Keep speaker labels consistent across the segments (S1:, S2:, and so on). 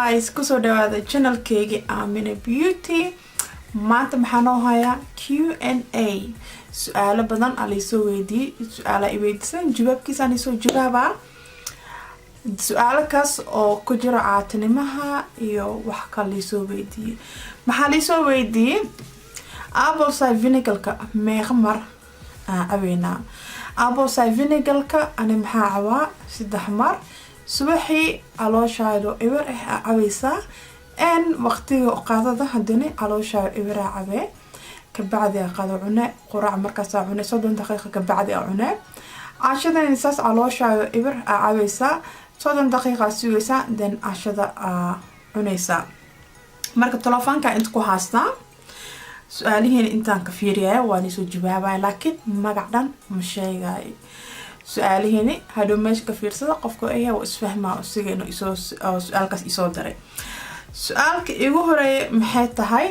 S1: guys, kusoo dhawaada channelkayga Amenabeauty. maanta maxaan oo hayaa Q&A. su'aalo badan ali soo weydiiyay, su'aalo ay weydiisan jawaabkiisa aan soo jawaabaa. su'aalo kaas oo ku jira caatinimaha iyo wax kale soo weydiiyay. maxaa li soo weydiiyay apple cider vinegar-ka meeqa mar aweena. apple cider vinegar-ka ani maxaa cabaa 3 mar. subaxii calooshaadu eber cabeysa en waqtiga qaadada hadana calooshaadu eber cabee ka bacdi qaado cune quraac markaas cune 30 daqiiqo ka bacdi cune cashada insaas calooshaadu eber cabeysa 30 daqiiqo sugaysa then cashada cuneysa. marka telefoonka inta ku haastaa su'aalihiin intaan ka fiiriyay waan soo jawaabay laakiin magac dhan ma sheegay. su'aalihiin hadoo meesha ka fiirsada qofka ay waa isfahmaa usigeeno isoo su'aalkaas isoo daray. su'aalka igu horeeyay maxay tahay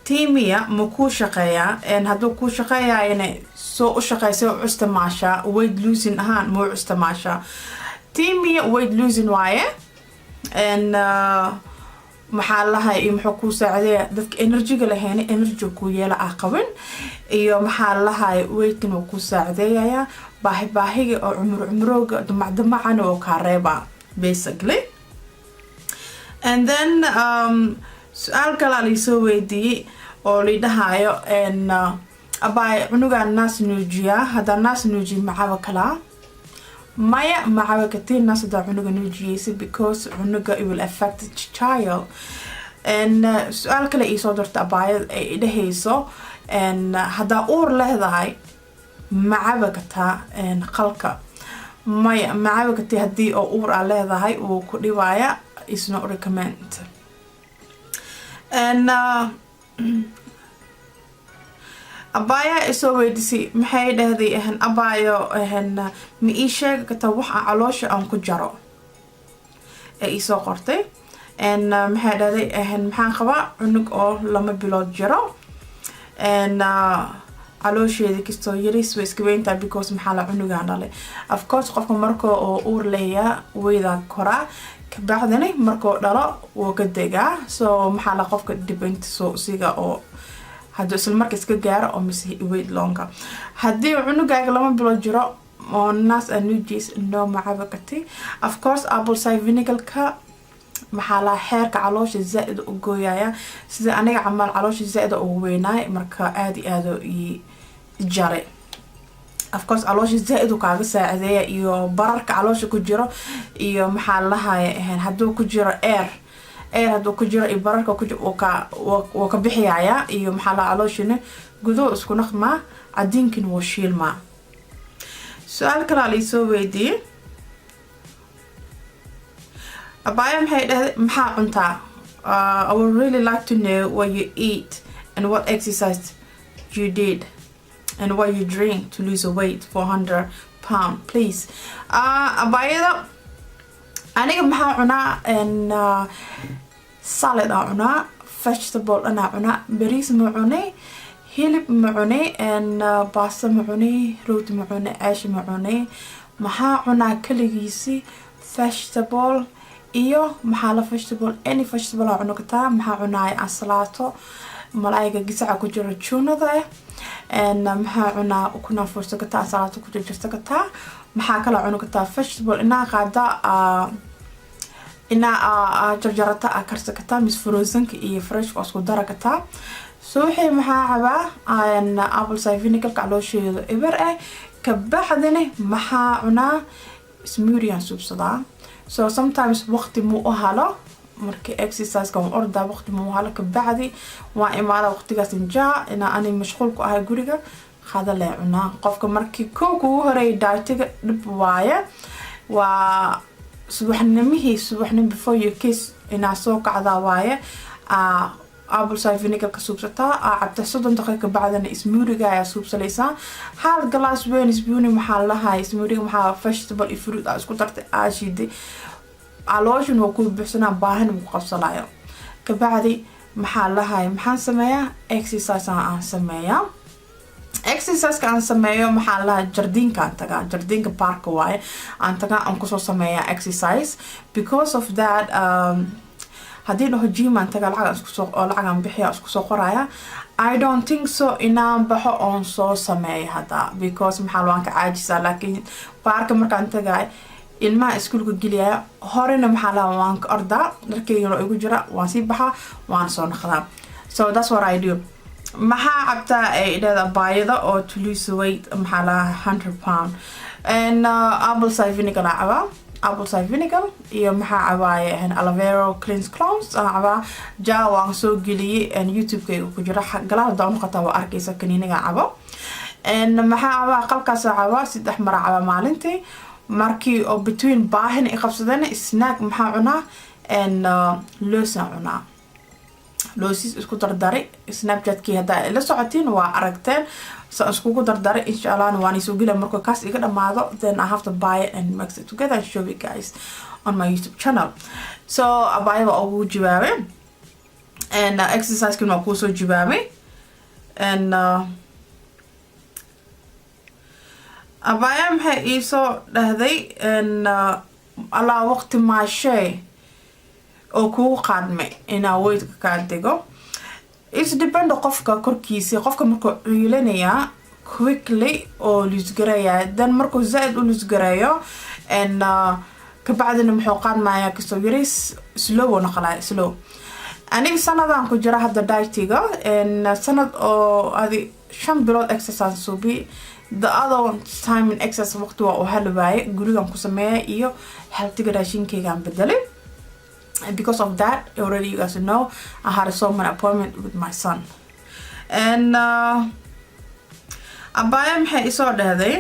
S1: tiimiya ma ku shaqeeyaa haduu ku shaqeeyaa inay soo u shaqeyso u isticmaasha weight losing ahaan ma u isticmaasha. tiimiya weight losing waaye maxaa lahay iyo muxuu ku saacideeyaa dadka energy-ga lahayn energy ku yeela aqaban iyo maxaa lahay weight-kan uu ku saacideeyaa baahiga oo umrooga dumacdamacan oo ka reeba basically. and then su'aal kale la soo weydiiyay oo lidhahayo abay cunuga naas nuujiya hada naas nuuji macaba kala maya macaba katiin naas da cunuga nuujiyay because cunuga it will affect the child. and su'aal kale ay soo darta abay ay dhahayso hada uur leedahay macaba kata qalka maya macaba katii hadii oo uur leedahay uu ku dhibaaya is not recommend. and abaya isoo weydiisay maxay dhahday abayo ma ii sheeg kata waxa caloosha aan ku jaro ee isoo qortay maxay dhahday maxaan qabaa cunug oo 2 bilood jiro caloosheeda kastoo yaris way iska weyntaa because maxaa la cunugaan dhalay. of course qofka marka oo uur leeyaa weyda koraa ka bacdana markoo dhalo wuu ka degaa so maxaa la qofka dibinta soo siga oo haduu isla markaa iska gaaro oo mise weight longer. hadii cunugaaga 2 bilood jiro oo naas anuujis no macaba kati of course apple cider vinegar-ka maxaa la xeerka caloosha zaid u gooyaya sida aniga camal caloosha zaid u weynaay marka aad i jare. of course caloosha zaid u kaaga saacideeya iyo bararka caloosha ku jiro iyo maxaa lahaay haduu ku jiro air haduu ku jiro bararka ku jiro oo ka bixiyaya iyo maxaa la calooshina gudo isku naqma cadinkin waa shiilma. su'aal kale la soo weydiiyay abaya maxay dhahday maxaa cuntaa. I would really like to know what you eat and what exercise you did and what you drink to lose a weight 400 pounds please. abayada aniga maxaa cunaa salad cunaa vegetable ana cunaa bariis ma cunay hilib ma cunay pasta ma cunay rooti ma cunay ash ma cunay maxaa cunaa kaligiisi vegetable iyo maxaa la vegetable any vegetable cuno kataa maxaa cunaay ansalaato malaayga gisaca ku jiro junada maxaa cunaa kuna furso kataa ansalaato ku jirta kataa maxaa kala cuno kataa vegetable inaa qaada jarjarata karsa kataa mis frozen iyo fresh oo isku dara kataa. soo wixii maxaa cabaa apple cider vinegar caloosheedu eber ka baxdina maxaa cunaa smoothie subsada. so sometimes waqti mu halo markii exercise ka orda waqti mu halo ka bacdi waa imaada waqtigaas injaa ina ani mashquul ku ahay guriga khada la cunaa. qofka markii ku horay diet-ga dib waaye waa subaxnimo before you kiss ina soo kacda waaye apple cider vinegar ka subsata cabta 30 daqiiqo bacdana smoothie-ga ayaa subsalaysa hal glass weyn smoothie maxaa lahaay smoothie maxaa vegetable iyo fruit isku dartay aashide calooshin oo ku buuxsanaa baahan uu qabsanayo ka bacdi maxaa lahaay maxaan sameeyaa exercise aan sameeyaa exercise ka aan sameeyo maxaa la jardiinka aan tagaa jardiinka park waaye aan tagaa aan kusoo sameeyaa exercise because of that haddii dhaho gym aan tagaa lacag aan bixiya isku soo qoraya I don't think so inaan baxo oon soo sameeyo hadda because maxaa waan ka caajisaa laakiin parka markaan tagay ilmaha iskuulka geliyaya horena maxaa la waan ka ordaa dharkeyga igu jira waan sii baxaa waan soo noqdaa so that's what I do maxaa cabtaa ay dhada baayada oo to lose weight maxaa la 100 pound and apple cider vinegar aba apple cider vinegar iyo maxaa cabaaye aloe vera cleanse clones aba jawaan soo geliyay and YouTube-kayga ku jira galaha doon qataa waa arkaysa kaniiniga cabo and maxaa aba qalkaas cabo 3 mar cabo maalintii markii oo between baahin ay qabsadeen snack maxaa cunaa and loosa cunaa loosis isku dardaray snapchat-kii hadda la socotiin waa aragteen so isku dardaray insha Allah waan isoo gila markoo kaas iga dhamaado then I have to buy it and mix it together and show you guys on my YouTube channel so abaya waa ugu jawaabay and exercise-kii waa ku soo jawaabay and abaya maxay isoo dhahday and alla waqti maashay oo ku qaadmay ina weight ka dego it's depend qofka korkiisa qofka markuu ciilanaya quickly oo lisgaraya dan markuu zaid u lisgarayo and ka bacdina muxuu qaadmaya kasoo yaris slow noqolay slow aniga sanadan ku jira hadda dietiga and sanad oo adi 5 bilood exercise subi the other time in exercise waqti waa halbaay gurigan ku sameeyay iyo healthiga raashinkeyga bedelay because of that already you guys know I had a someone appointment with my son and abaya maxay isoo dhahday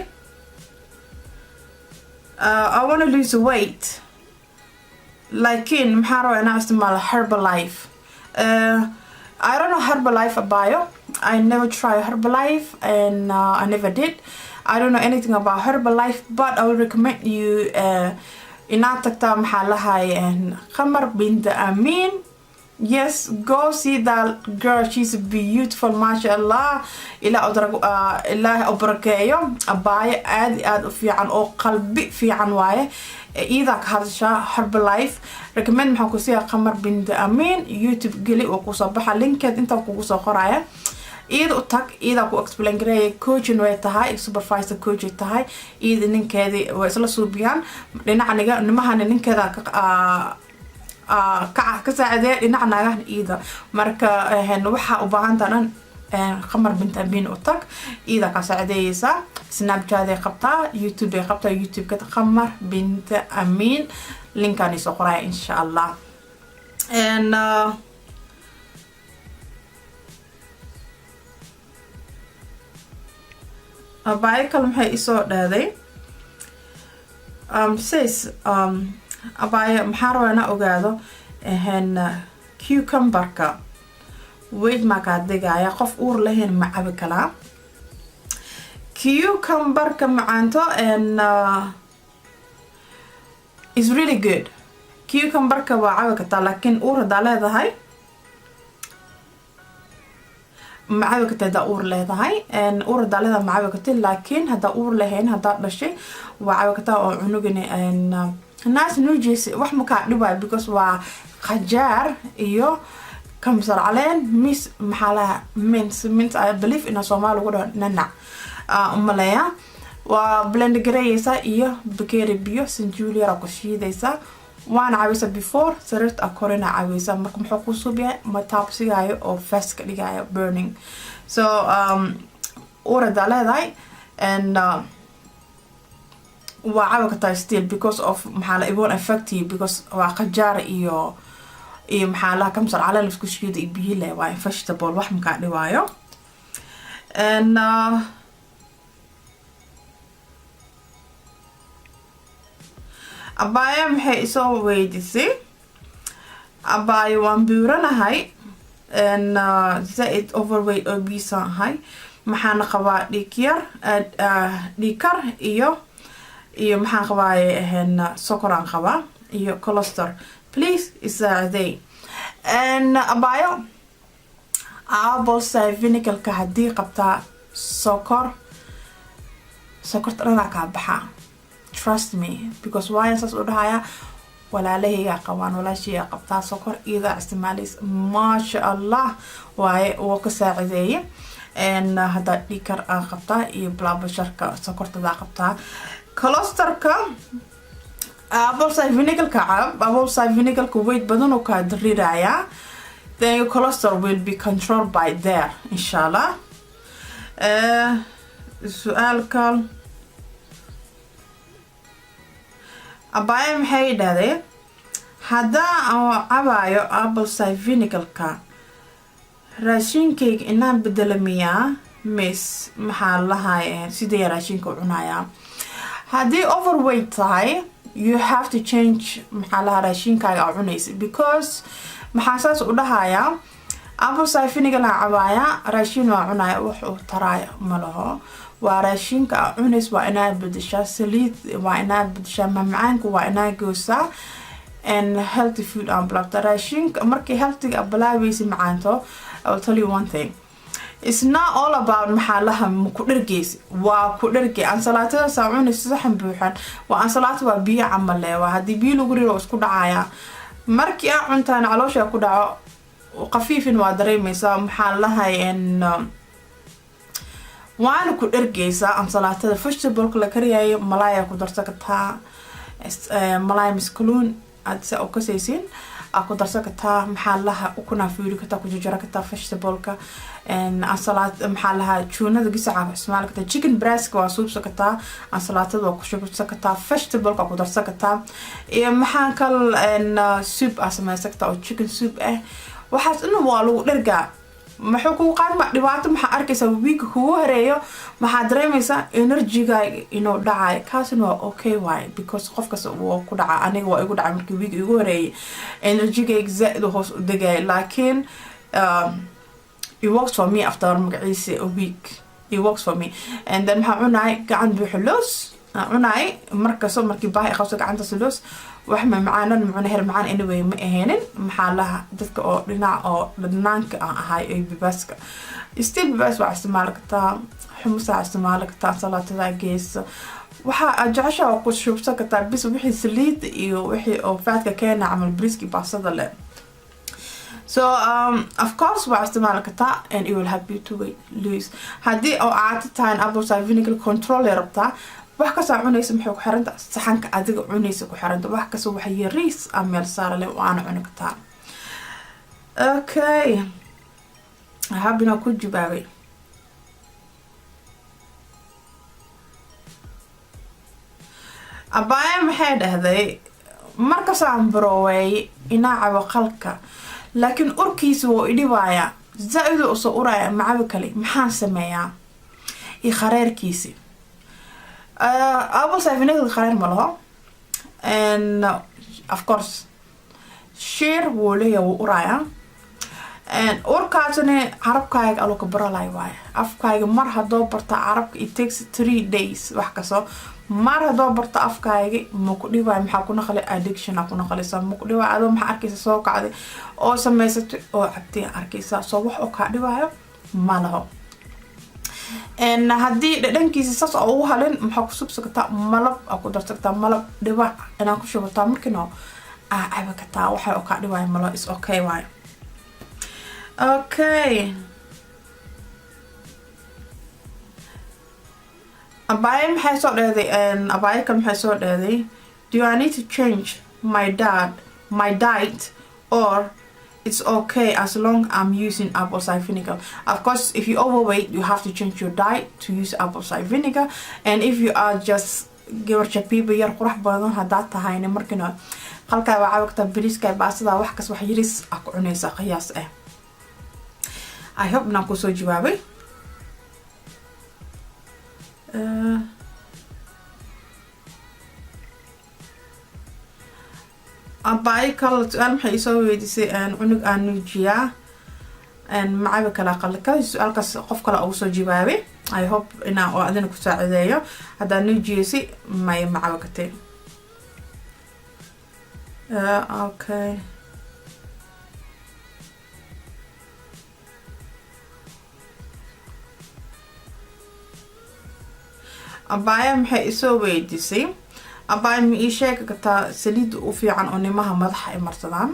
S1: I want to lose weight like in maxaa rabo inaan isticmaalo Herbalife I don't know Herbalife abayo I never tried Herbalife and I never did I don't know anything about Herbalife but I would recommend you inaad tagtaa maxaa lahay Qamar bint Amin yes go see that girl she's beautiful mashallah ilaahi barakeeyo abaya aad u fiican oo qalbi fiican waaye ida ka hadasha Herbalife recommend maxaa ku siiya Qamar bint Amin YouTube gali oo ku soo baxa linkeed inta kugu soo qoraya ida u tag ida ku explain gareey coaching way tahay supervisor coach tahay ida ninkeedii way isla suubiyaan dhinacaniga nimahan ninkeeda ka saaciday dhinacanaga ida marka waxa u baahan tahay Qamar bint Amin u tag ida ka saacidaysa Snapchat ay qabtaa YouTube ay qabtaa YouTube ka Qamar bint Amin linkan isoo qoray insha Allah and abaya kale maxay isoo dhahday says abaya maxaa rabaa inaan ogaado cucumberka weight ma ka digaya qof uur lahayn ma cabi kalaa cucumberka macaanto and is really good cucumberka waa cabi kartaa laakiin uur hadaa leedahay معاوي كتا دا أور لهدهاي ان أور دا لهدا معاوي كتا لكن هدا أور لهين هدا دشي وعاوي كتا أو عنوغني ان الناس نوجيس وح مكا نباي بيكوس وا خجار إيو كمسر علين ميس محالها منس I believe إنا سومالو قدو ننع أماليا وبلند جريسا إيو بكيري بيو سنجولي راكوشي ديسا وانا عاويسا before سررت أكورينا عاويسا مركم حقوصو بيا متابسي غايو أو فاسك دي غايو burning so أورا دالي داي and وعاوي كتاي still because of محالا it won't affect you because وقجار إيو محالا كمسر على لفكوشيو دي بيهيلا واي vegetable واح مكاعدي وايو and abaya maxay isoo weydiisay abaya waan buuranahay and zaid overweight obese ahay maxaan qabaa dhiikar iyo maxaan qabaa sokoraan qabaa iyo cholesterol please isaaciday and abayo apple cider vinegar ka hadii qabtaa sokorta dhanaa kaa baxaa. Trust me, because why saas u dhahaya walaalahayga qabaan, walaashayga qabtaa sokor iyada isticmaalaysa maasha Allah waaye wuu ka saacideeyay. Hadda dhikar aan qabtaa iyo blood pressure-ka sokortada qabtaa. Cholesterolka apple cider vinegar-ka apple cider vinegar-ka weight badan oo ka diriraya. Then your cholesterol will be controlled by there inshallah. Su'aalka abaya maxay dhahday hadaa aan cabayo apple cider vinegar-ka raashinkayga inaan bedelamiyaa miss maxaa lahaay sidee raashinka u cunayaa. Haddii overweight tahay you have to change maxaa lahaa raashinkaaga u cunaysa, because maxaa saas u dhahayaa apple cider vinegar la cabaaya raashin waa cunaya wax uu taraya malaho. waa raashinka cunays waa inaa bedeshaa saliid, waa inaa bedeshaa macmacaanka, waa inaa goosaa and healthy food and blood. Raashinka markii healthy abalaabaysi macaanto, I will tell you one thing, it's not all about maxaa laha ku dhargeysi, waa ku dhargey ansalaatada saa cunays saxan buuxan waa ansalaata waa biyo camal leh, waa haddii biyo lagu riro isku dhacaya. markii aan cuntaan caloosha ku dhaco qafiifin waa dareemaysaa maxaa lahay waana ku dhargeysaa. ansalaatada vegetable la kariyayo malaaya ku darsan kartaa, malaay miskaluun aad sa u kasaysiin aku darsan kartaa, maxaa laha ukuna fiiri kartaa, ku jarjara kartaa vegetable-ka. ansalaat maxaa laha tuunada gisaca isticmaal kartaa, chicken breast waa suubsan kartaa, ansalaatada waa ku shubsan kartaa, vegetable-ka ku darsan kartaa, iyo maxaa kal soup samaysan kartaa oo chicken soup waxaas inuu waa lagu dhargaa. maxuu kugu qaadma dhibaato maxaa arkaysaa week kugu horeeyo maxaa dareemaysaa energy-ga inuu dhacay, kaasina waa okay waaye, because qofkas uu ku dhaca. aniga waa igu dhacay markii week igu horeeyay energy-ga zaid hoos u degay, laakiin it works for me after magaciisa a week, it works for me. and then maxaa cunay gacan buuxo loos cunay markaasoo markii baahi qabso gacantaas loos wax ma macaanan macna her macaan anyway ma aheenin maxaa laha dadka oo dhinac oo dhanaanka aan ahay ay bibaska still bibas waa isticmaal kartaa, xumusa isticmaal kartaa, salaatada geesa waxa jacasha oo ku shubsan kartaa bis wixii saliid iyo wixii oo faatka keena camal briski baasada leh. So of course waa isticmaal kartaa and it will help you to lose. haddii oo aad tahay apple cider vinegar control rabtaa wax ka soo cunaysa maxay ku xiranta saxanka adiga cunaysa ku xiranta wax ka soo waxay yariis amel saar leh waana cuni kartaa. Okay, habina ku jawaabay. abaya maxay dhahday marka saan baroway inaa cabo qalka laakiin urkiisa wuu idhibaaya zaid u soo uraya macaba kale maxaan sameeyaa i qareerkiisa. apple cider vinegar qareer ma laho, and of course share wuu leeyahay wuu uraya, and urkaasina carabkaaga aloo ka baralay waaye. afkaaga mar haddoo barta carabka it takes 3 days wax kasoo mar haddoo barta afkaaga ma ku dhibaayo maxaa ku naqli addiction ku naqlaysaa ma ku dhibaayo adoo maxaa arkaysa soo kacday oo samaysatay oo cabtay arkaysaa soo wax oo ka dhibaayo ma laho. and haddii dhadhankiisa saas oo u halin maxaa ku subsan kartaa malab ku darsan kartaa, malab dhiba inaa ku shubataa markiino caba kartaa waxa oo ka dhibaayo malo is okay waayo. Okay, abaya maxay soo dheeday abaya kan maxay soo dheeday do I need to change my diet or it's okay as long I'm using apple cider vinegar. Of course if you overweight you have to change your diet to use apple cider vinegar, and if you are just gabar chapiba yar qurux badan hadaa tahayna markina qalka waa cabta bariiska baasada wax kas wax yiris ku cunaysa qiyaas I hope na ku soo jawaabay. abay kala su'aal maxay soo weydiisay cunug aan nuujiya macaba kala qalka su'aalkaas qof kale oo soo jawaabay. I hope ina oo adina ku saacideeyo hadaa nuujiyasi may macaba katay. Okay, abaya maxay isoo weydiisay abaya ma ii sheegi kartaa saliid u fiican oo nimaha madaxa ay marsadaan